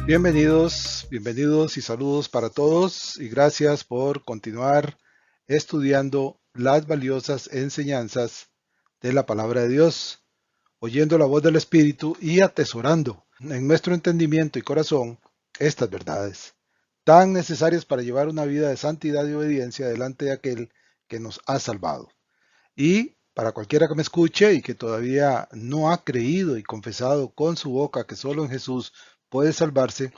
Bienvenidos y saludos para todos y gracias por continuar estudiando las valiosas enseñanzas de la palabra de Dios, oyendo la voz del Espíritu y atesorando en nuestro entendimiento y corazón estas verdades, tan necesarias para llevar una vida de santidad y obediencia delante de aquel que nos ha salvado. Y para cualquiera que me escuche y que todavía no ha creído y confesado con su boca que solo en Jesús puede salvarse,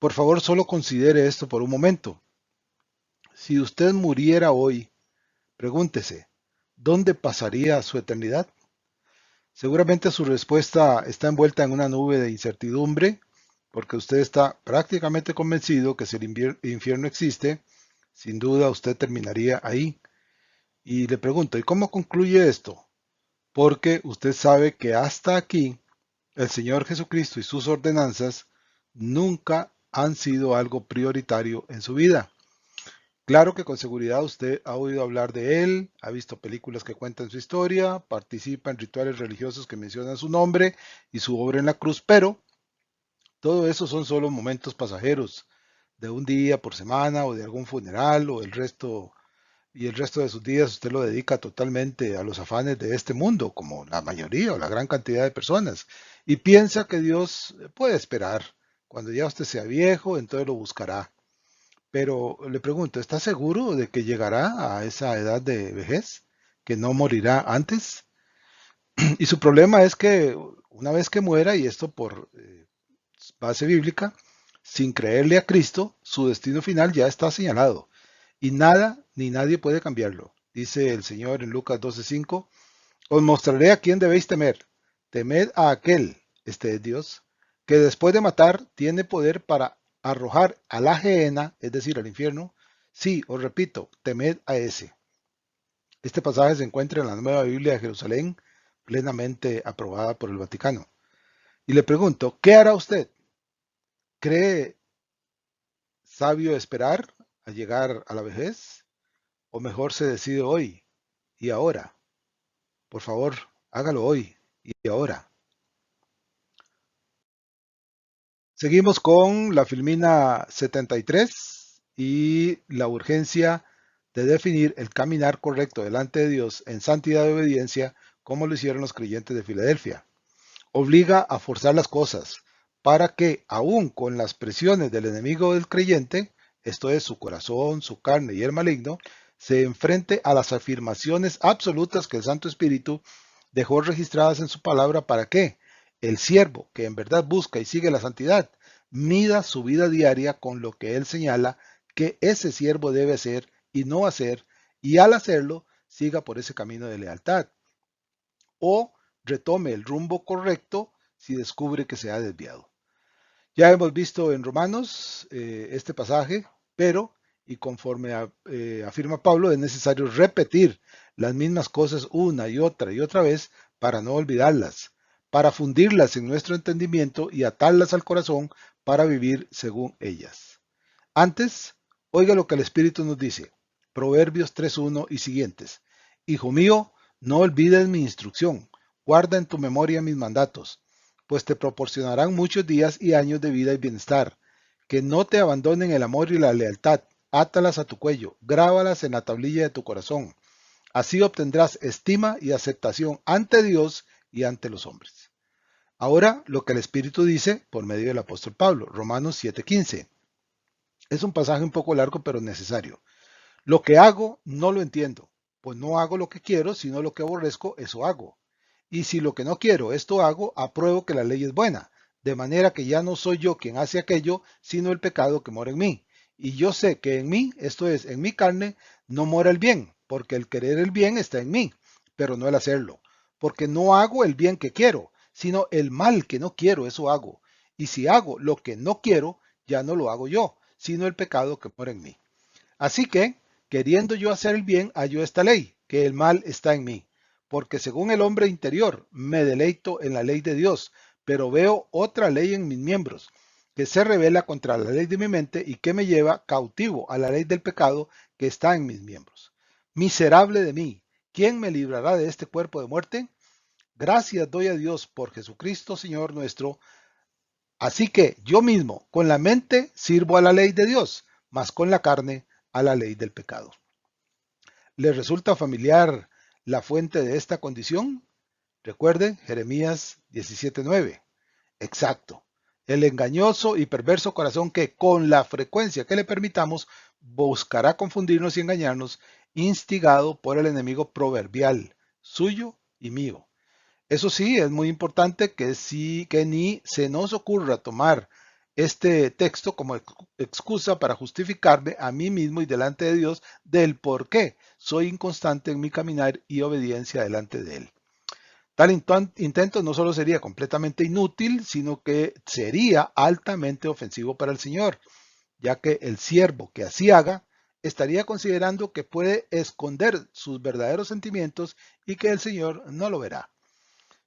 por favor, solo considere esto por un momento. Si usted muriera hoy, pregúntese, ¿dónde pasaría su eternidad? Seguramente su respuesta está envuelta en una nube de incertidumbre, porque usted está prácticamente convencido que si el infierno existe, sin duda usted terminaría ahí. Y le pregunto, ¿y cómo concluye esto? Porque usted sabe que hasta aquí el Señor Jesucristo y sus ordenanzas nunca han sido algo prioritario en su vida. Claro que con seguridad usted ha oído hablar de él, ha visto películas que cuentan su historia, participa en rituales religiosos que mencionan su nombre y su obra en la cruz, pero todo eso son solo momentos pasajeros de un día por semana o de algún funeral o el resto de sus días usted lo dedica totalmente a los afanes de este mundo, como la mayoría o la gran cantidad de personas, y piensa que Dios puede esperar. Cuando ya usted sea viejo, entonces lo buscará. Pero le pregunto, ¿está seguro de que llegará a esa edad de vejez? ¿Que no morirá antes? Y su problema es que una vez que muera, y esto por base bíblica, sin creerle a Cristo, su destino final ya está señalado. Y nada ni nadie puede cambiarlo. Dice el Señor en Lucas 12:5, os mostraré a quién debéis temer. Temed a aquel, este es Dios, que después de matar tiene poder para arrojar a la gehenna, es decir, al infierno. Sí, os repito, temed a ese. Este pasaje se encuentra en la Nueva Biblia de Jerusalén, plenamente aprobada por el Vaticano. Y le pregunto, ¿qué hará usted? ¿Cree sabio esperar a llegar a la vejez? ¿O mejor se decide hoy y ahora? Por favor, hágalo hoy y ahora. Seguimos con la Filmina 73 y la urgencia de definir el caminar correcto delante de Dios en santidad y obediencia, como lo hicieron los creyentes de Filadelfia. Obliga a forzar las cosas para que, aun con las presiones del enemigo del creyente, esto es su corazón, su carne y el maligno, se enfrente a las afirmaciones absolutas que el Santo Espíritu dejó registradas en su palabra para que el siervo que en verdad busca y sigue la santidad mida su vida diaria con lo que él señala que ese siervo debe hacer y no hacer, y al hacerlo siga por ese camino de lealtad o retome el rumbo correcto si descubre que se ha desviado. Ya hemos visto en Romanos este pasaje, pero, y conforme afirma Pablo, es necesario repetir las mismas cosas una y otra vez para no olvidarlas, para fundirlas en nuestro entendimiento y atarlas al corazón para vivir según ellas. Antes, oiga lo que el Espíritu nos dice. Proverbios 3:1 y siguientes. Hijo mío, no olvides mi instrucción. Guarda en tu memoria mis mandatos, pues te proporcionarán muchos días y años de vida y bienestar. Que no te abandonen el amor y la lealtad. Átalas a tu cuello, grábalas en la tablilla de tu corazón. Así obtendrás estima y aceptación ante Dios y ante los hombres. Ahora, lo que el Espíritu dice por medio del apóstol Pablo, Romanos 7:15. Es un pasaje un poco largo, pero necesario. Lo que hago no lo entiendo, pues no hago lo que quiero, sino lo que aborrezco, eso hago. Y si lo que no quiero, esto hago, apruebo que la ley es buena, de manera que ya no soy yo quien hace aquello, sino el pecado que mora en mí. Y yo sé que en mí, esto es, en mi carne, no mora el bien, porque el querer el bien está en mí, pero no el hacerlo. Porque no hago el bien que quiero, sino el mal que no quiero, eso hago. Y si hago lo que no quiero, ya no lo hago yo, sino el pecado que mora en mí. Así que, queriendo yo hacer el bien, hallo esta ley, que el mal está en mí. Porque según el hombre interior, me deleito en la ley de Dios, pero veo otra ley en mis miembros, que se revela contra la ley de mi mente y que me lleva cautivo a la ley del pecado que está en mis miembros. Miserable de mí, ¿quién me librará de este cuerpo de muerte? Gracias doy a Dios por Jesucristo, Señor nuestro. Así que yo mismo, con la mente, sirvo a la ley de Dios, mas con la carne a la ley del pecado. ¿Les resulta familiar la fuente de esta condición? Recuerden Jeremías 17:9. Exacto. El engañoso y perverso corazón que con la frecuencia que le permitamos buscará confundirnos y engañarnos, instigado por el enemigo proverbial, suyo y mío. Eso sí, es muy importante que ni se nos ocurra tomar este texto como excusa para justificarme a mí mismo y delante de Dios del por qué soy inconstante en mi caminar y obediencia delante de Él. Tal intento no solo sería completamente inútil, sino que sería altamente ofensivo para el Señor, ya que el siervo que así haga estaría considerando que puede esconder sus verdaderos sentimientos y que el Señor no lo verá.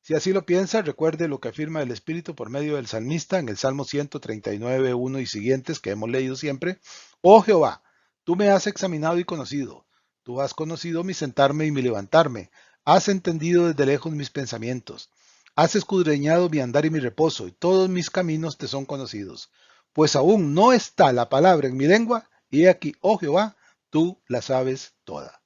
Si así lo piensa, recuerde lo que afirma el Espíritu por medio del salmista en el Salmo 139, 1 y siguientes que hemos leído siempre. Oh Jehová, tú me has examinado y conocido. Tú has conocido mi sentarme y mi levantarme. Has entendido desde lejos mis pensamientos. Has escudriñado mi andar y mi reposo, y todos mis caminos te son conocidos. Pues aún no está la palabra en mi lengua, y he aquí, oh Jehová, tú la sabes toda.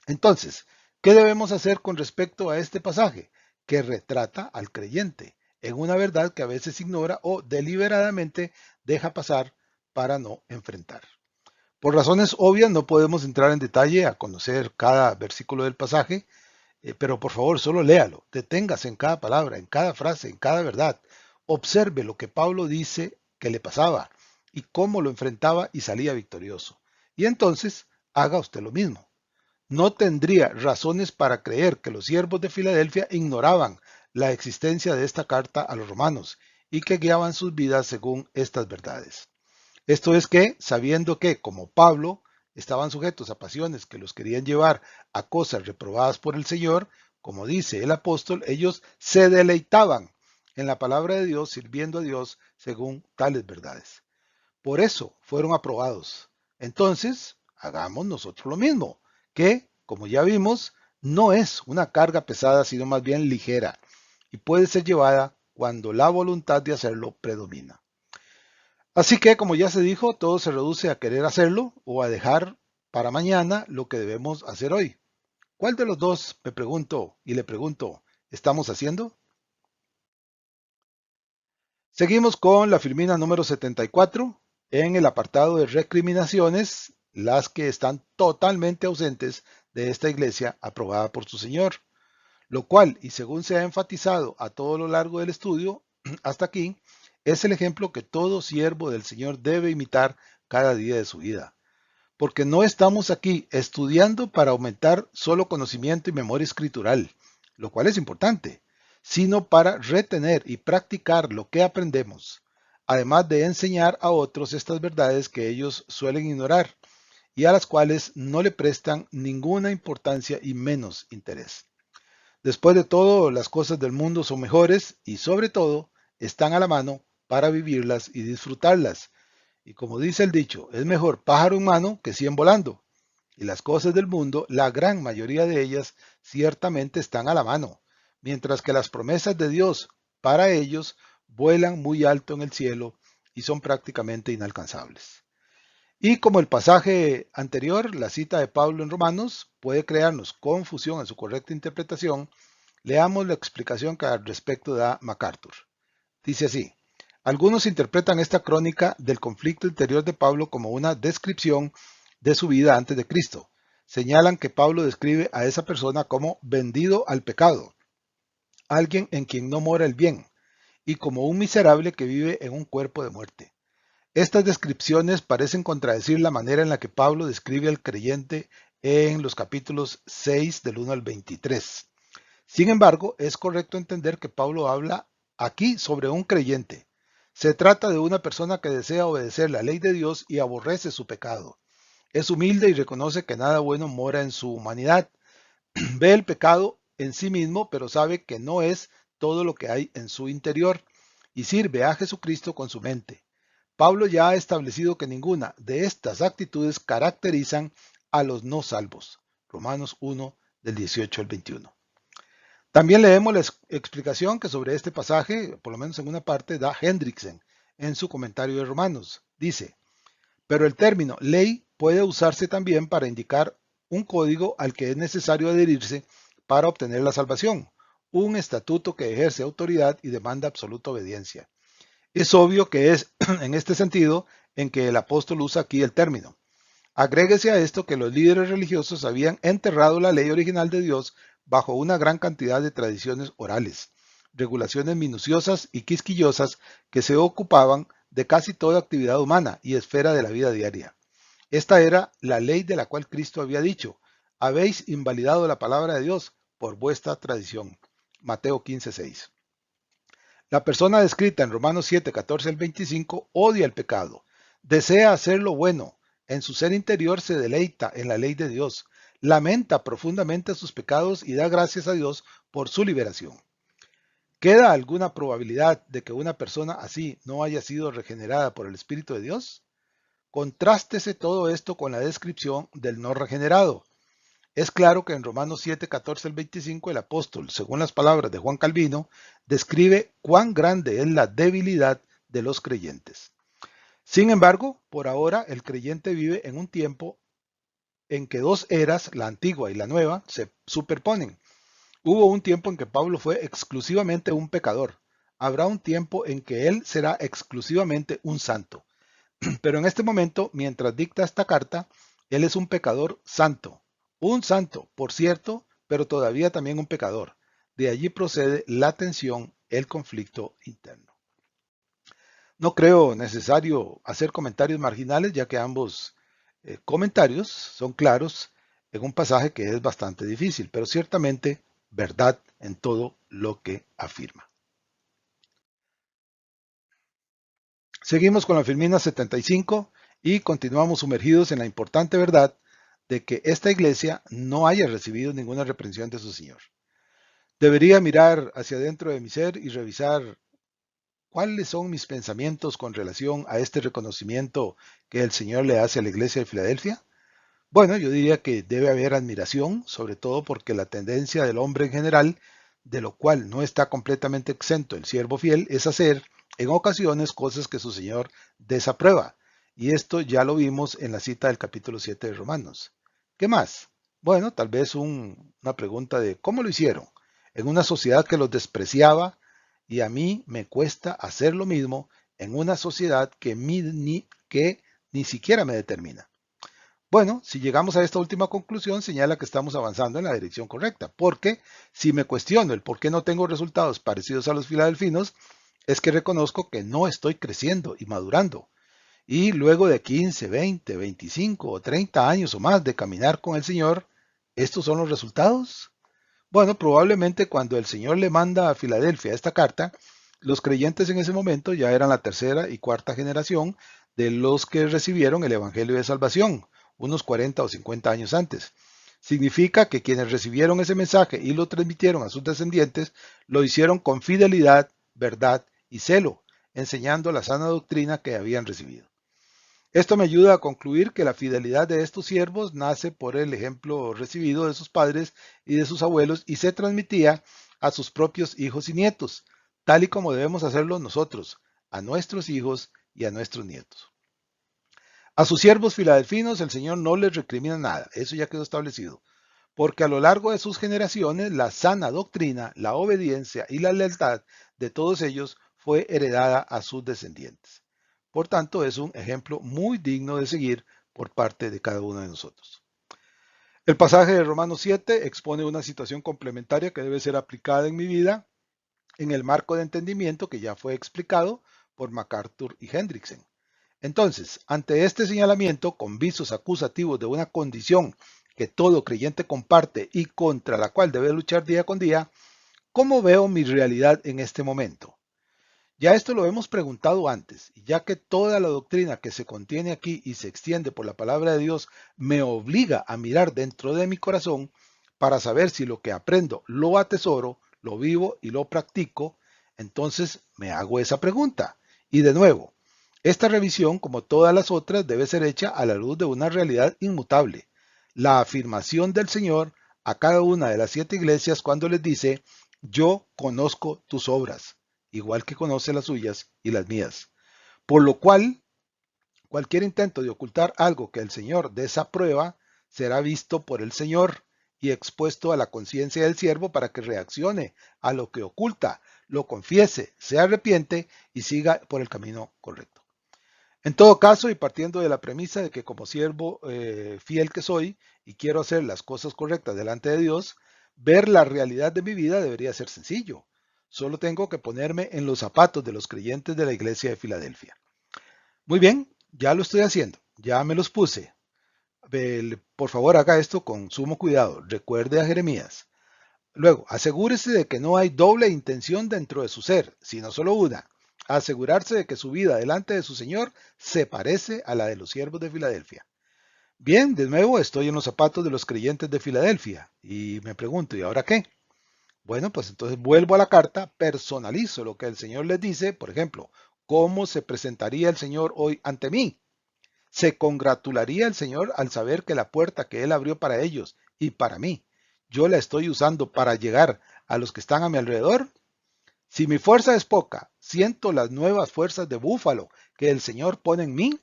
Entonces, ¿qué debemos hacer con respecto a este pasaje? Que retrata al creyente en una verdad que a veces ignora o deliberadamente deja pasar para no enfrentar. Por razones obvias no podemos entrar en detalle a conocer cada versículo del pasaje, pero por favor solo léalo, deténgase en cada palabra, en cada frase, en cada verdad. Observe lo que Pablo dice que le pasaba y cómo lo enfrentaba y salía victorioso. Y entonces haga usted lo mismo. No tendría razones para creer que los siervos de Filadelfia ignoraban la existencia de esta carta a los romanos y que guiaban sus vidas según estas verdades. Esto es que, sabiendo que, como Pablo, estaban sujetos a pasiones que los querían llevar a cosas reprobadas por el Señor, como dice el apóstol, ellos se deleitaban en la palabra de Dios, sirviendo a Dios según tales verdades. Por eso fueron aprobados. Entonces, hagamos nosotros lo mismo, que, como ya vimos, no es una carga pesada, sino más bien ligera, y puede ser llevada cuando la voluntad de hacerlo predomina. Así que, como ya se dijo, todo se reduce a querer hacerlo o a dejar para mañana lo que debemos hacer hoy. ¿Cuál de los dos, me pregunto y le pregunto, estamos haciendo? Seguimos con la filmina número 74 en el apartado de recriminaciones, las que están totalmente ausentes de esta iglesia aprobada por su Señor, lo cual, y según se ha enfatizado a todo lo largo del estudio, hasta aquí, es el ejemplo que todo siervo del Señor debe imitar cada día de su vida. Porque no estamos aquí estudiando para aumentar solo conocimiento y memoria escritural, lo cual es importante, sino para retener y practicar lo que aprendemos, además de enseñar a otros estas verdades que ellos suelen ignorar y a las cuales no le prestan ninguna importancia y menos interés. Después de todo, las cosas del mundo son mejores y sobre todo están a la mano para vivirlas y disfrutarlas. Y como dice el dicho, es mejor pájaro en mano que 100 volando. Y las cosas del mundo, la gran mayoría de ellas, ciertamente están a la mano, mientras que las promesas de Dios para ellos vuelan muy alto en el cielo y son prácticamente inalcanzables. Y como el pasaje anterior, la cita de Pablo en Romanos puede crearnos confusión en su correcta interpretación, leamos la explicación que al respecto da MacArthur. Dice así: algunos interpretan esta crónica del conflicto interior de Pablo como una descripción de su vida antes de Cristo. Señalan que Pablo describe a esa persona como vendido al pecado, alguien en quien no mora el bien, y como un miserable que vive en un cuerpo de muerte. Estas descripciones parecen contradecir la manera en la que Pablo describe al creyente en los capítulos 6 del 1 al 23. Sin embargo, es correcto entender que Pablo habla aquí sobre un creyente. Se trata de una persona que desea obedecer la ley de Dios y aborrece su pecado. Es humilde y reconoce que nada bueno mora en su humanidad. Ve el pecado en sí mismo, pero sabe que no es todo lo que hay en su interior y sirve a Jesucristo con su mente. Pablo ya ha establecido que ninguna de estas actitudes caracterizan a los no salvos. Romanos 1 del 18 al 21. También leemos la explicación que sobre este pasaje, por lo menos en una parte, da Hendrickson en su comentario de Romanos. Dice, pero el término ley puede usarse también para indicar un código al que es necesario adherirse para obtener la salvación, un estatuto que ejerce autoridad y demanda absoluta obediencia. Es obvio que es en este sentido en que el apóstol usa aquí el término. Agréguese a esto que los líderes religiosos habían enterrado la ley original de Dios bajo una gran cantidad de tradiciones orales, regulaciones minuciosas y quisquillosas que se ocupaban de casi toda actividad humana y esfera de la vida diaria. Esta era la ley de la cual Cristo había dicho, habéis invalidado la palabra de Dios por vuestra tradición. Mateo 15:6. La persona descrita en Romanos 7, 14 al 25 odia el pecado, desea hacer lo bueno, en su ser interior se deleita en la ley de Dios, lamenta profundamente sus pecados y da gracias a Dios por su liberación. ¿Queda alguna probabilidad de que una persona así no haya sido regenerada por el Espíritu de Dios? Contrástese todo esto con la descripción del no regenerado. Es claro que en Romanos 7, 14 al 25 el apóstol, según las palabras de Juan Calvino, describe cuán grande es la debilidad de los creyentes. Sin embargo, por ahora el creyente vive en un tiempo en que dos eras, la antigua y la nueva, se superponen. Hubo un tiempo en que Pablo fue exclusivamente un pecador. Habrá un tiempo en que él será exclusivamente un santo. Pero en este momento, mientras dicta esta carta, él es un pecador santo. Un santo, por cierto, pero todavía también un pecador. De allí procede la tensión, el conflicto interno. No creo necesario hacer comentarios marginales, ya que ambos comentarios son claros en un pasaje que es bastante difícil, pero ciertamente verdad en todo lo que afirma. Seguimos con la Filmina 75 y continuamos sumergidos en la importante verdad de que esta iglesia no haya recibido ninguna reprensión de su Señor. Debería mirar hacia adentro de mi ser y revisar cuáles son mis pensamientos con relación a este reconocimiento que el Señor le hace a la iglesia de Filadelfia. Bueno, yo diría que debe haber admiración, sobre todo porque la tendencia del hombre en general, de lo cual no está completamente exento el siervo fiel, es hacer en ocasiones cosas que su Señor desaprueba. Y esto ya lo vimos en la cita del capítulo 7 de Romanos. ¿Qué más? Bueno, tal vez una pregunta de ¿cómo lo hicieron? En una sociedad que los despreciaba y a mí me cuesta hacer lo mismo en una sociedad que ni siquiera me determina. Bueno, si llegamos a esta última conclusión, señala que estamos avanzando en la dirección correcta, porque si me cuestiono el por qué no tengo resultados parecidos a los filadelfinos, es que reconozco que no estoy creciendo y madurando. Y luego de 15, 20, 25 o 30 años o más de caminar con el Señor, ¿estos son los resultados? Bueno, probablemente cuando el Señor le manda a Filadelfia esta carta, los creyentes en ese momento ya eran la tercera y cuarta generación de los que recibieron el Evangelio de Salvación, unos 40 o 50 años antes. Significa que quienes recibieron ese mensaje y lo transmitieron a sus descendientes, lo hicieron con fidelidad, verdad y celo, enseñando la sana doctrina que habían recibido. Esto me ayuda a concluir que la fidelidad de estos siervos nace por el ejemplo recibido de sus padres y de sus abuelos y se transmitía a sus propios hijos y nietos, tal y como debemos hacerlo nosotros, a nuestros hijos y a nuestros nietos. A sus siervos filadelfinos el Señor no les recrimina nada, eso ya quedó establecido, porque a lo largo de sus generaciones la sana doctrina, la obediencia y la lealtad de todos ellos fue heredada a sus descendientes. Por tanto, es un ejemplo muy digno de seguir por parte de cada uno de nosotros. El pasaje de Romanos 7 expone una situación complementaria que debe ser aplicada en mi vida en el marco de entendimiento que ya fue explicado por MacArthur y Hendrickson. Entonces, ante este señalamiento con visos acusativos de una condición que todo creyente comparte y contra la cual debe luchar día con día, ¿cómo veo mi realidad en este momento? Ya esto lo hemos preguntado antes, y ya que toda la doctrina que se contiene aquí y se extiende por la palabra de Dios me obliga a mirar dentro de mi corazón para saber si lo que aprendo lo atesoro, lo vivo y lo practico, entonces me hago esa pregunta. Y de nuevo, esta revisión, como todas las otras, debe ser hecha a la luz de una realidad inmutable, la afirmación del Señor a cada una de las 7 iglesias cuando les dice, yo conozco tus obras, igual que conoce las suyas y las mías. Por lo cual, cualquier intento de ocultar algo que el Señor desaprueba será visto por el Señor y expuesto a la conciencia del siervo para que reaccione a lo que oculta, lo confiese, se arrepiente y siga por el camino correcto. En todo caso, y partiendo de la premisa de que como siervo fiel que soy y quiero hacer las cosas correctas delante de Dios, ver la realidad de mi vida debería ser sencillo. Solo tengo que ponerme en los zapatos de los creyentes de la iglesia de Filadelfia. Muy bien, ya lo estoy haciendo, ya me los puse. Por favor, haga esto con sumo cuidado. Recuerde a Jeremías. Luego, asegúrese de que no hay doble intención dentro de su ser, sino solo una. Asegurarse de que su vida delante de su Señor se parece a la de los siervos de Filadelfia. Bien, de nuevo estoy en los zapatos de los creyentes de Filadelfia y me pregunto, ¿y ahora qué? Bueno, pues entonces vuelvo a la carta, personalizo lo que el Señor les dice, por ejemplo, ¿cómo se presentaría el Señor hoy ante mí? ¿Se congratularía el Señor al saber que la puerta que Él abrió para ellos y para mí, yo la estoy usando para llegar a los que están a mi alrededor? Si mi fuerza es poca, siento las nuevas fuerzas de búfalo que el Señor pone en mí.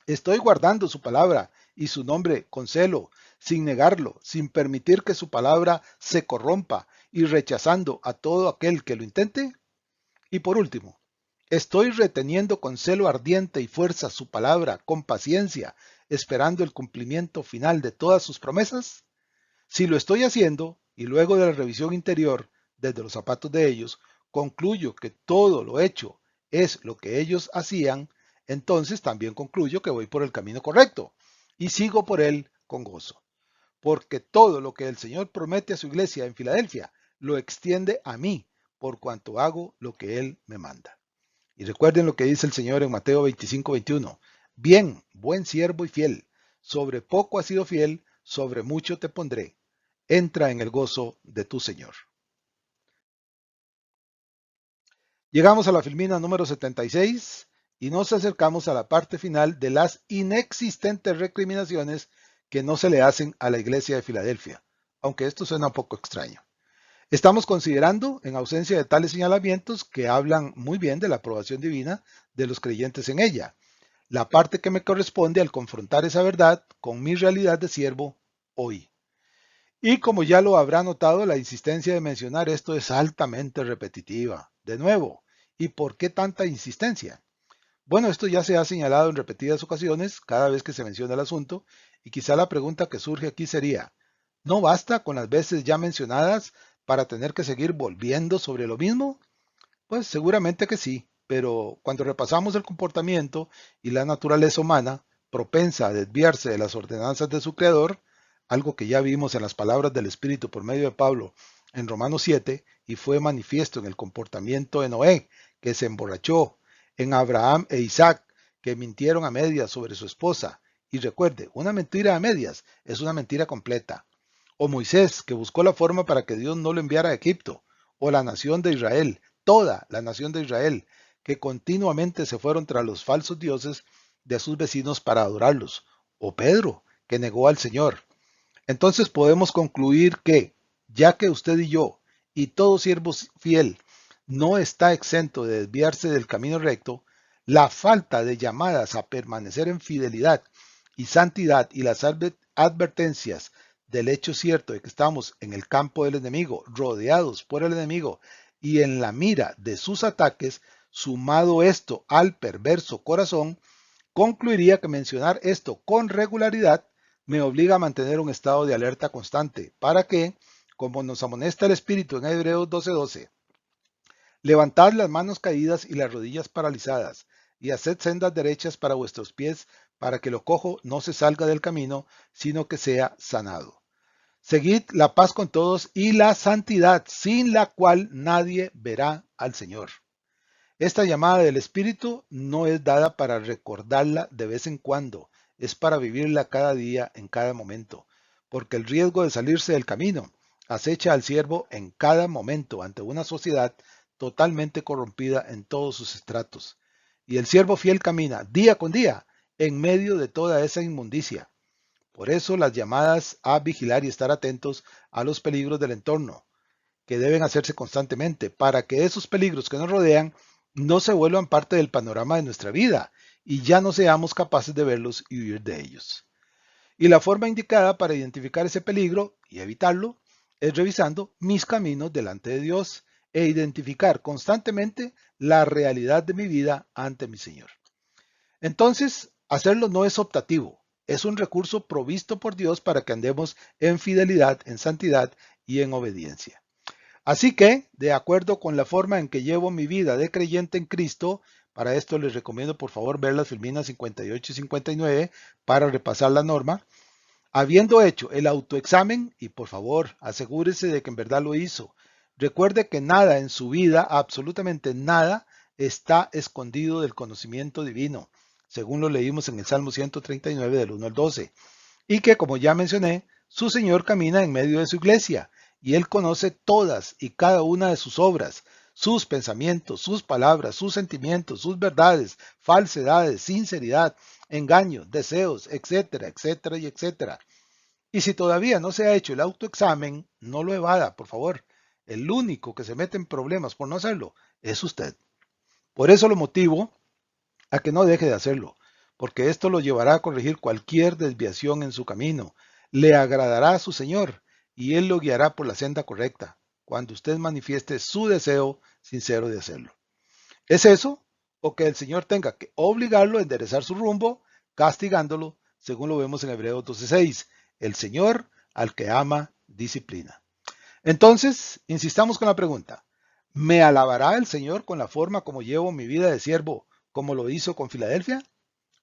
Estoy guardando su palabra y su nombre con celo, sin negarlo, sin permitir que su palabra se corrompa y rechazando a todo aquel que lo intente. Y por último, estoy reteniendo con celo ardiente y fuerza su palabra, con paciencia, esperando el cumplimiento final de todas sus promesas. Si lo estoy haciendo, y luego de la revisión interior, desde los zapatos de ellos, concluyo que todo lo hecho es lo que ellos hacían, entonces también concluyo que voy por el camino correcto y sigo por él con gozo. Porque todo lo que el Señor promete a su iglesia en Filadelfia lo extiende a mí, por cuanto hago lo que Él me manda. Y recuerden lo que dice el Señor en Mateo 25:21. Bien, buen siervo y fiel, sobre poco has sido fiel, sobre mucho te pondré. Entra en el gozo de tu Señor. Llegamos a la filmina número 76 y nos acercamos a la parte final de las inexistentes recriminaciones que no se le hacen a la iglesia de Filadelfia, aunque esto suena un poco extraño. Estamos considerando, en ausencia de tales señalamientos, que hablan muy bien de la aprobación divina de los creyentes en ella, la parte que me corresponde al confrontar esa verdad con mi realidad de siervo hoy. Y como ya lo habrá notado, la insistencia de mencionar esto es altamente repetitiva. De nuevo, ¿y por qué tanta insistencia? Bueno, esto ya se ha señalado en repetidas ocasiones cada vez que se menciona el asunto, y quizá la pregunta que surge aquí sería, ¿no basta con las veces ya mencionadas para tener que seguir volviendo sobre lo mismo? Pues seguramente que sí, pero cuando repasamos el comportamiento y la naturaleza humana, propensa a desviarse de las ordenanzas de su creador, algo que ya vimos en las palabras del Espíritu por medio de Pablo en Romanos 7 y fue manifiesto en el comportamiento de Noé, que se emborrachó, en Abraham e Isaac, que mintieron a medias sobre su esposa. Y recuerde, una mentira a medias es una mentira completa. O Moisés, que buscó la forma para que Dios no lo enviara a Egipto. O la nación de Israel, toda la nación de Israel, que continuamente se fueron tras los falsos dioses de sus vecinos para adorarlos. O Pedro, que negó al Señor. Entonces podemos concluir que, ya que usted y yo, y todo siervo fiel, no está exento de desviarse del camino recto, la falta de llamadas a permanecer en fidelidad y santidad y las advertencias del hecho cierto de que estamos en el campo del enemigo, rodeados por el enemigo y en la mira de sus ataques, sumado esto al perverso corazón, concluiría que mencionar esto con regularidad me obliga a mantener un estado de alerta constante para que, como nos amonesta el Espíritu en Hebreos 12:12, levantad las manos caídas y las rodillas paralizadas, y haced sendas derechas para vuestros pies, para que lo cojo no se salga del camino, sino que sea sanado. Seguid la paz con todos y la santidad, sin la cual nadie verá al Señor. Esta llamada del Espíritu no es dada para recordarla de vez en cuando, es para vivirla cada día, en cada momento, porque el riesgo de salirse del camino acecha al siervo en cada momento ante una sociedad totalmente corrompida en todos sus estratos. Y el siervo fiel camina día con día en medio de toda esa inmundicia. Por eso las llamadas a vigilar y estar atentos a los peligros del entorno, que deben hacerse constantemente para que esos peligros que nos rodean no se vuelvan parte del panorama de nuestra vida y ya no seamos capaces de verlos y huir de ellos. Y la forma indicada para identificar ese peligro y evitarlo es revisando mis caminos delante de Dios e identificar constantemente la realidad de mi vida ante mi Señor. Entonces, hacerlo no es optativo, es un recurso provisto por Dios para que andemos en fidelidad, en santidad y en obediencia. Así que, de acuerdo con la forma en que llevo mi vida de creyente en Cristo, para esto les recomiendo por favor ver las filminas 58 y 59 para repasar la norma. Habiendo hecho el autoexamen, y por favor asegúrese de que en verdad lo hizo, recuerde que nada en su vida, absolutamente nada, está escondido del conocimiento divino, según lo leímos en el Salmo 139 del 1 al 12, y que como ya mencioné, su Señor camina en medio de su iglesia, y Él conoce todas y cada una de sus obras, sus pensamientos, sus palabras, sus sentimientos, sus verdades, falsedades, sinceridad, engaños, deseos, etcétera, etcétera y etcétera. Y si todavía no se ha hecho el autoexamen, no lo evada, por favor. El único que se mete en problemas por no hacerlo es usted. Por eso lo motivo a que no deje de hacerlo, porque esto lo llevará a corregir cualquier desviación en su camino. Le agradará a su Señor y Él lo guiará por la senda correcta, cuando usted manifieste su deseo sincero de hacerlo. ¿Es eso? ¿O que el Señor tenga que obligarlo a enderezar su rumbo, castigándolo, según lo vemos en Hebreos 12:6? El Señor al que ama, disciplina. Entonces, insistamos con la pregunta. ¿Me alabará el Señor con la forma como llevo mi vida de siervo, como lo hizo con Filadelfia?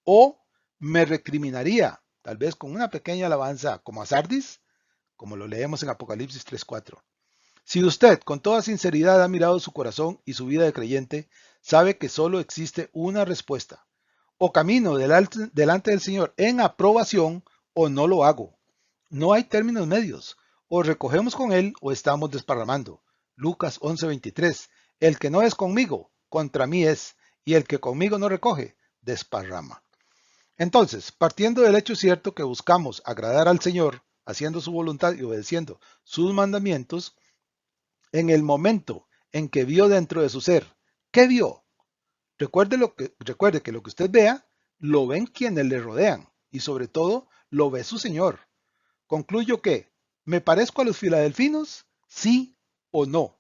¿O me recriminaría, tal vez con una pequeña alabanza como a Sardis, como lo leemos en Apocalipsis 3:4? Si usted con toda sinceridad ha mirado su corazón y su vida de creyente, sabe que solo existe una respuesta. O camino delante del Señor en aprobación o no lo hago. No hay términos medios. O recogemos con Él o estamos desparramando. Lucas 11:23. El que no es conmigo, contra mí es, y el que conmigo no recoge, desparrama. Entonces, partiendo del hecho cierto que buscamos agradar al Señor, haciendo su voluntad y obedeciendo sus mandamientos, en el momento en que vio dentro de su ser, ¿qué vio? Recuerde que lo que usted vea, lo ven quienes le rodean y sobre todo lo ve su Señor. Concluyo que, ¿me parezco a los filadelfinos? ¿Sí o no?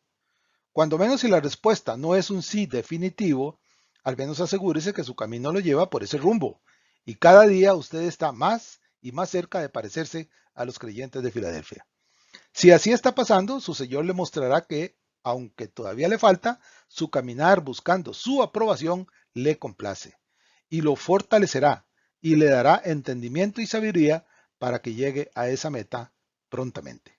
Cuando menos si la respuesta no es un sí definitivo, al menos asegúrese que su camino lo lleva por ese rumbo. Y cada día usted está más y más cerca de parecerse a los creyentes de Filadelfia. Si así está pasando, su Señor le mostrará que, aunque todavía le falta, su caminar buscando su aprobación le complace y lo fortalecerá y le dará entendimiento y sabiduría para que llegue a esa meta prontamente.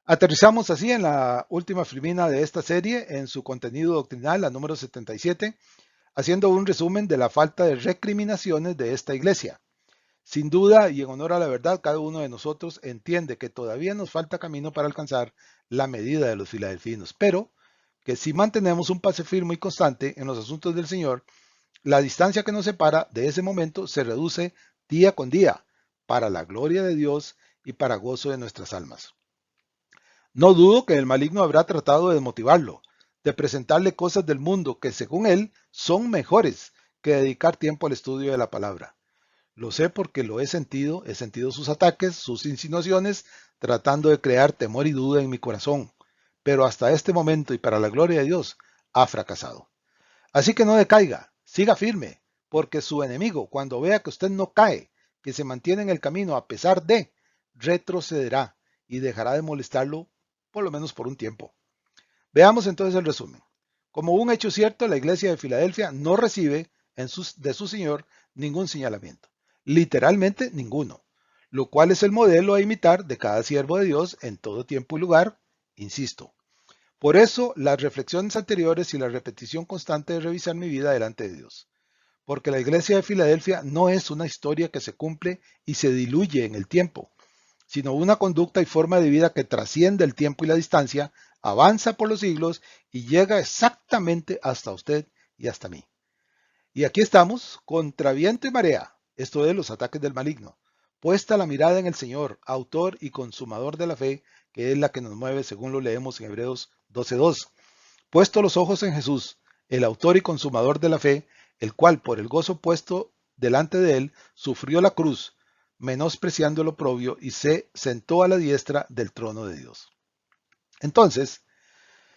Aterrizamos así en la última filmina de esta serie, en su contenido doctrinal, la número 77, haciendo un resumen de la falta de recriminaciones de esta iglesia. Sin duda y en honor a la verdad, cada uno de nosotros entiende que todavía nos falta camino para alcanzar la medida de los filadelfinos, pero que si mantenemos un paso firme y constante en los asuntos del Señor, la distancia que nos separa de ese momento se reduce día con día para la gloria de Dios y para gozo de nuestras almas. No dudo que el maligno habrá tratado de desmotivarlo, de presentarle cosas del mundo que según él son mejores que dedicar tiempo al estudio de la palabra. Lo sé porque lo he sentido sus ataques, sus insinuaciones, tratando de crear temor y duda en mi corazón. Pero hasta este momento y para la gloria de Dios, ha fracasado. Así que no decaiga, siga firme, porque su enemigo, cuando vea que usted no cae, que se mantiene en el camino a pesar de, retrocederá y dejará de molestarlo, por lo menos por un tiempo. Veamos entonces el resumen. Como un hecho cierto, la iglesia de Filadelfia no recibe de su Señor ningún señalamiento, literalmente ninguno, lo cual es el modelo a imitar de cada siervo de Dios en todo tiempo y lugar, insisto. Por eso, las reflexiones anteriores y la repetición constante de revisar mi vida delante de Dios. Porque la iglesia de Filadelfia no es una historia que se cumple y se diluye en el tiempo, sino una conducta y forma de vida que trasciende el tiempo y la distancia, avanza por los siglos y llega exactamente hasta usted y hasta mí. Y aquí estamos, contra viento y marea, esto es, los ataques del maligno. Puesta la mirada en el Señor, autor y consumador de la fe, que es la que nos mueve según lo leemos en Hebreos 12:2. Puesto los ojos en Jesús, el autor y consumador de la fe, el cual por el gozo puesto delante de él sufrió la cruz, menospreciando el oprobio, y se sentó a la diestra del trono de Dios. Entonces,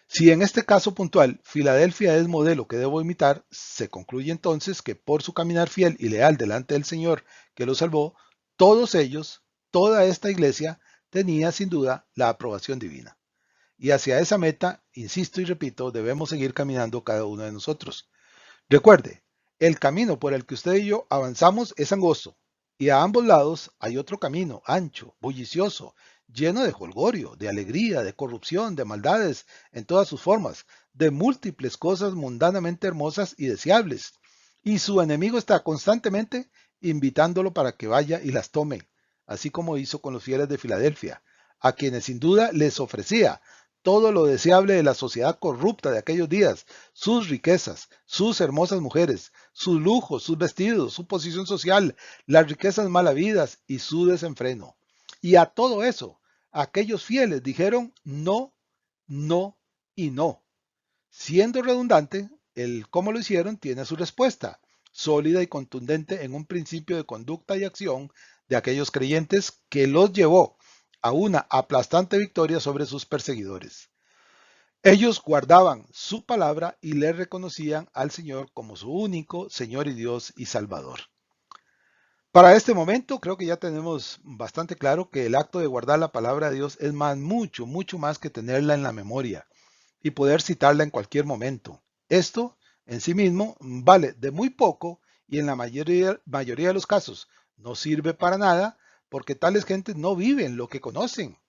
si en este caso puntual Filadelfia es modelo que debo imitar, se concluye entonces que por su caminar fiel y leal delante del Señor que lo salvó, todos ellos, toda esta iglesia, tenía sin duda la aprobación divina. Y hacia esa meta, insisto y repito, debemos seguir caminando cada uno de nosotros. Recuerde, el camino por el que usted y yo avanzamos es angosto, y a ambos lados hay otro camino, ancho, bullicioso, lleno de jolgorio, de alegría, de corrupción, de maldades en todas sus formas, de múltiples cosas mundanamente hermosas y deseables. Y su enemigo está constantemente invitándolo para que vaya y las tome, así como hizo con los fieles de Filadelfia, a quienes sin duda les ofrecía todo lo deseable de la sociedad corrupta de aquellos días, sus riquezas, sus hermosas mujeres, sus lujos, sus vestidos, su posición social, las riquezas mal habidas y su desenfreno. Y a todo eso, aquellos fieles dijeron no, no y no. Siendo redundante, el cómo lo hicieron tiene su respuesta, sólida y contundente en un principio de conducta y acción de aquellos creyentes que los llevó a una aplastante victoria sobre sus perseguidores. Ellos guardaban su palabra y le reconocían al Señor como su único Señor y Dios y Salvador. Para este momento creo que ya tenemos bastante claro que el acto de guardar la palabra de Dios es más, mucho más que tenerla en la memoria y poder citarla en cualquier momento. Esto en sí mismo vale de muy poco y en la mayoría de los casos no sirve para nada porque tales gentes no viven lo que conocen.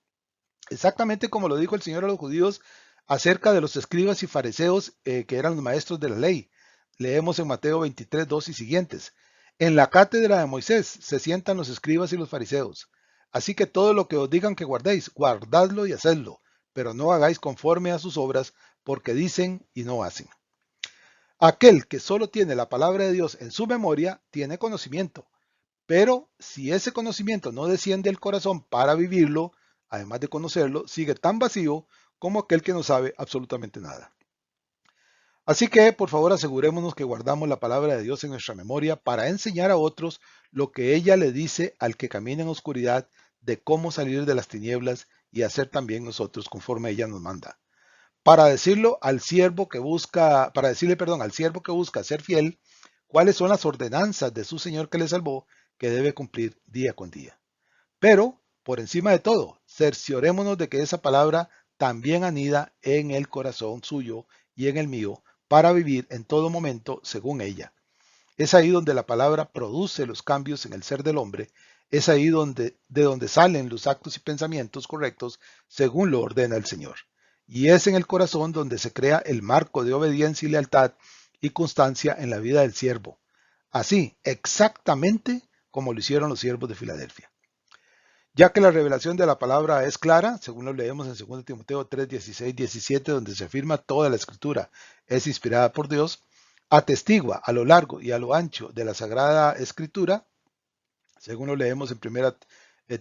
Exactamente como lo dijo el Señor a los judíos acerca de los escribas y fariseos que eran los maestros de la ley. Leemos en Mateo 23:2 y siguientes. En la cátedra de Moisés se sientan los escribas y los fariseos. Así que todo lo que os digan que guardéis, guardadlo y hacedlo, pero no hagáis conforme a sus obras, porque dicen y no hacen. Aquel que solo tiene la palabra de Dios en su memoria tiene conocimiento, pero si ese conocimiento no desciende al corazón para vivirlo, además de conocerlo, sigue tan vacío como aquel que no sabe absolutamente nada. Así que, por favor, asegurémonos que guardamos la palabra de Dios en nuestra memoria para enseñar a otros lo que ella le dice al que camina en oscuridad de cómo salir de las tinieblas y hacer también nosotros conforme ella nos manda. Para decirlo al siervo que busca, para decirle, perdón, al siervo que busca ser fiel, cuáles son las ordenanzas de su Señor que le salvó que debe cumplir día con día. Pero, por encima de todo, cerciorémonos de que esa palabra también anida en el corazón suyo y en el mío para vivir en todo momento según ella. Es ahí donde la palabra produce los cambios en el ser del hombre, es ahí de donde salen los actos y pensamientos correctos según lo ordena el Señor. Y es en el corazón donde se crea el marco de obediencia y lealtad y constancia en la vida del siervo. Así, exactamente como lo hicieron los siervos de Filadelfia. Ya que la revelación de la palabra es clara, según lo leemos en 2 Timoteo 3, 16, 17, donde se afirma toda la escritura es inspirada por Dios, atestigua a lo largo y a lo ancho de la Sagrada Escritura, según lo leemos en 1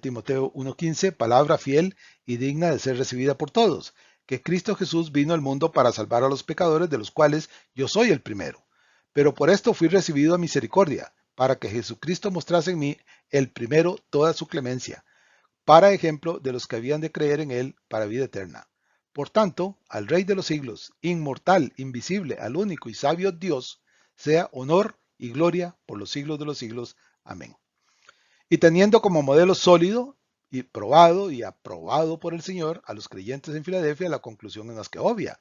Timoteo 1:15, palabra fiel y digna de ser recibida por todos, que Cristo Jesús vino al mundo para salvar a los pecadores, de los cuales yo soy el primero. Pero por esto fui recibido a misericordia, para que Jesucristo mostrase en mí el primero toda su clemencia, para ejemplo de los que habían de creer en él para vida eterna. Por tanto, al Rey de los siglos, inmortal, invisible, al único y sabio Dios, sea honor y gloria por los siglos de los siglos. Amén. Y teniendo como modelo sólido y probado y aprobado por el Señor a los creyentes en Filadelfia, la conclusión es más que obvia.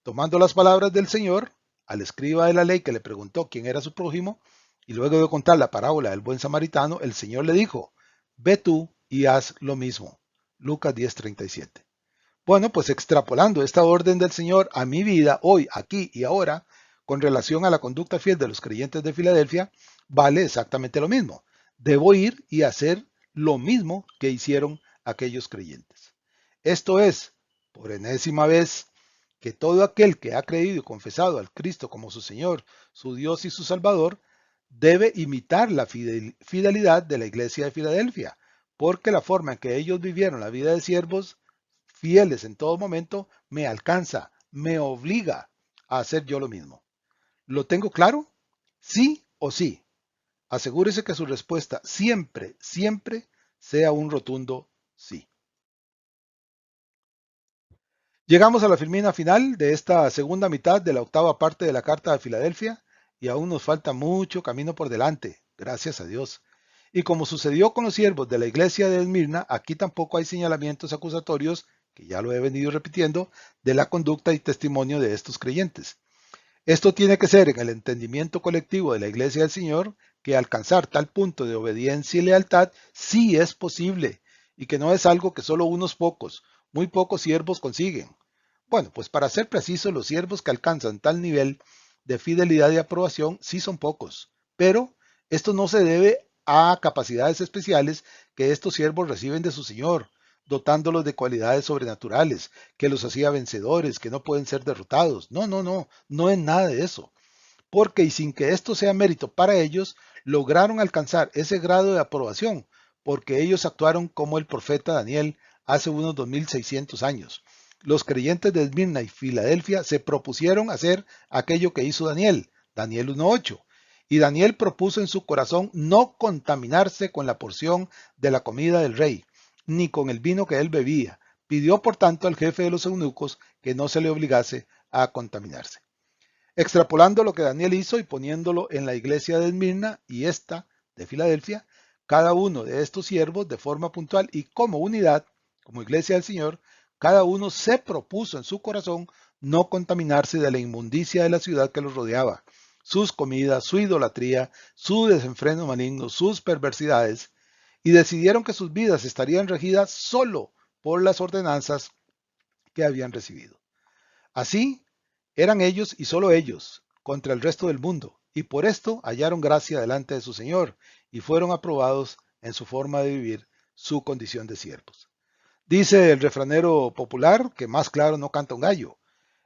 Tomando las palabras del Señor, al escriba de la ley que le preguntó quién era su prójimo, y luego de contar la parábola del buen samaritano, el Señor le dijo, ve tú y haz lo mismo. Lucas 10:37. Bueno, pues extrapolando esta orden del Señor a mi vida hoy, aquí y ahora, con relación a la conducta fiel de los creyentes de Filadelfia, vale exactamente lo mismo. Debo ir y hacer lo mismo que hicieron aquellos creyentes. Esto es, por enésima vez, que todo aquel que ha creído y confesado al Cristo como su Señor, su Dios y su Salvador, debe imitar la fidelidad de la iglesia de Filadelfia, porque la forma en que ellos vivieron la vida de siervos fieles en todo momento me alcanza, me obliga a hacer yo lo mismo. ¿Lo tengo claro? ¿Sí o sí? Asegúrese que su respuesta siempre, siempre sea un rotundo sí. Llegamos a la filmina final de esta segunda mitad de la octava parte de la Carta de Filadelfia y aún nos falta mucho camino por delante, gracias a Dios. Y como sucedió con los siervos de la iglesia de Esmirna, aquí tampoco hay señalamientos acusatorios, que ya lo he venido repitiendo, de la conducta y testimonio de estos creyentes. Esto tiene que ser en el entendimiento colectivo de la iglesia del Señor, que alcanzar tal punto de obediencia y lealtad sí es posible y que no es algo que solo unos pocos, muy pocos siervos consiguen. Bueno, pues para ser preciso, los siervos que alcanzan tal nivel de fidelidad y aprobación sí son pocos, pero esto no se debe a capacidades especiales que estos siervos reciben de su Señor, dotándolos de cualidades sobrenaturales, que los hacía vencedores, que no pueden ser derrotados. No, no, no, no es nada de eso. Porque y sin que esto sea mérito para ellos, lograron alcanzar ese grado de aprobación, porque ellos actuaron como el profeta Daniel hace unos 2600 años. Los creyentes de Esmirna y Filadelfia se propusieron hacer aquello que hizo Daniel, Daniel 1.8. Y Daniel propuso en su corazón no contaminarse con la porción de la comida del rey, ni con el vino que él bebía. Pidió por tanto al jefe de los eunucos que no se le obligase a contaminarse. Extrapolando lo que Daniel hizo y poniéndolo en la iglesia de Esmirna y esta de Filadelfia, cada uno de estos siervos de forma puntual y como unidad, como iglesia del Señor, cada uno se propuso en su corazón no contaminarse de la inmundicia de la ciudad que los rodeaba, sus comidas, su idolatría, su desenfreno maligno, sus perversidades, y decidieron que sus vidas estarían regidas solo por las ordenanzas que habían recibido. Así, eran ellos y solo ellos contra el resto del mundo, y por esto hallaron gracia delante de su Señor y fueron aprobados en su forma de vivir su condición de siervos. Dice el refranero popular que más claro no canta un gallo.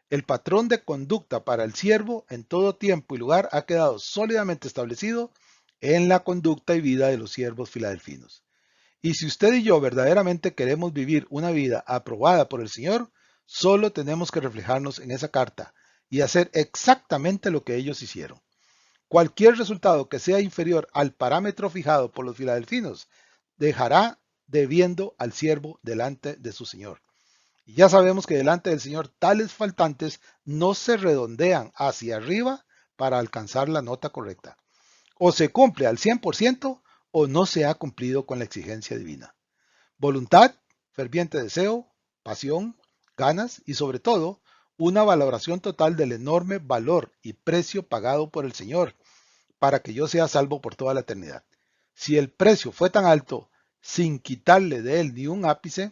El patrón de conducta para el siervo en todo tiempo y lugar ha quedado sólidamente establecido en la conducta y vida de los siervos filadelfinos. Y si usted y yo verdaderamente queremos vivir una vida aprobada por el Señor, solo tenemos que reflejarnos en esa carta y hacer exactamente lo que ellos hicieron. Cualquier resultado que sea inferior al parámetro fijado por los filadelfinos dejará debiendo al siervo delante de su Señor. Y ya sabemos que delante del Señor tales faltantes no se redondean hacia arriba para alcanzar la nota correcta. O se cumple al 100% o no se ha cumplido con la exigencia divina. Voluntad, ferviente deseo, pasión, ganas y sobre todo una valoración total del enorme valor y precio pagado por el Señor para que yo sea salvo por toda la eternidad. Si el precio fue tan alto sin quitarle de él ni un ápice,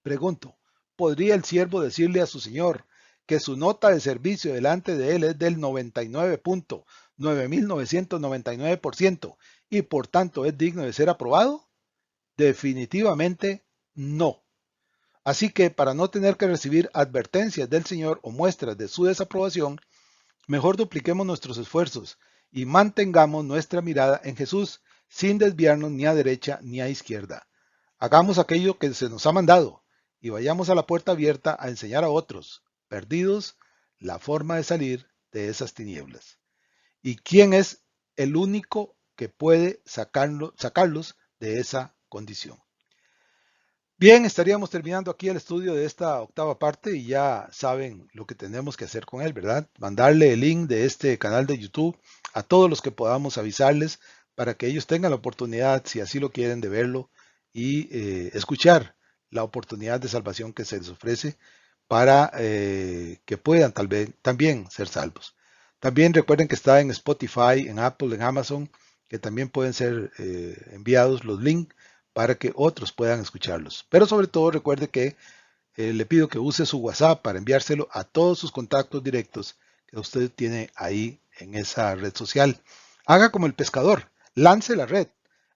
pregunto, ¿podría el siervo decirle a su Señor que su nota de servicio delante de él es del 99.9999% y por tanto es digno de ser aprobado? Definitivamente no. Así que para no tener que recibir advertencias del Señor o muestras de su desaprobación, mejor dupliquemos nuestros esfuerzos y mantengamos nuestra mirada en Jesús sin desviarnos ni a derecha ni a izquierda. Hagamos aquello que se nos ha mandado y vayamos a la puerta abierta a enseñar a otros, perdidos, la forma de salir de esas tinieblas. ¿Y quién es el único que puede sacarlos de esa condición? Bien, estaríamos terminando aquí el estudio de esta octava parte y ya saben lo que tenemos que hacer con él, ¿verdad? Mandarle el link de este canal de YouTube a todos los que podamos avisarles para que ellos tengan la oportunidad, si así lo quieren, de verlo y escuchar la oportunidad de salvación que se les ofrece para que puedan tal vez también ser salvos. También recuerden que está en Spotify, en Apple, en Amazon, que también pueden ser enviados los links para que otros puedan escucharlos. Pero sobre todo recuerde que le pido que use su WhatsApp para enviárselo a todos sus contactos directos que usted tiene ahí en esa red social. Haga como el pescador, lance la red.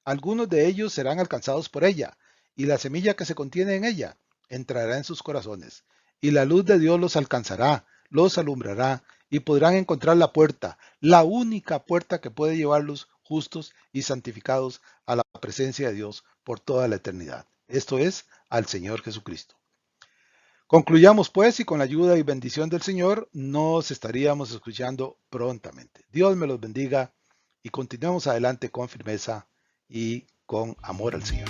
Algunos de ellos serán alcanzados por ella y la semilla que se contiene en ella entrará en sus corazones y la luz de Dios los alcanzará, los alumbrará y podrán encontrar la puerta, la única puerta que puede llevarlos justos y santificados a la presencia de Dios por toda la eternidad. Esto es, al Señor Jesucristo. Concluyamos pues y con la ayuda y bendición del Señor nos estaríamos escuchando prontamente. Dios me los bendiga y continuemos adelante con firmeza y con amor al Señor.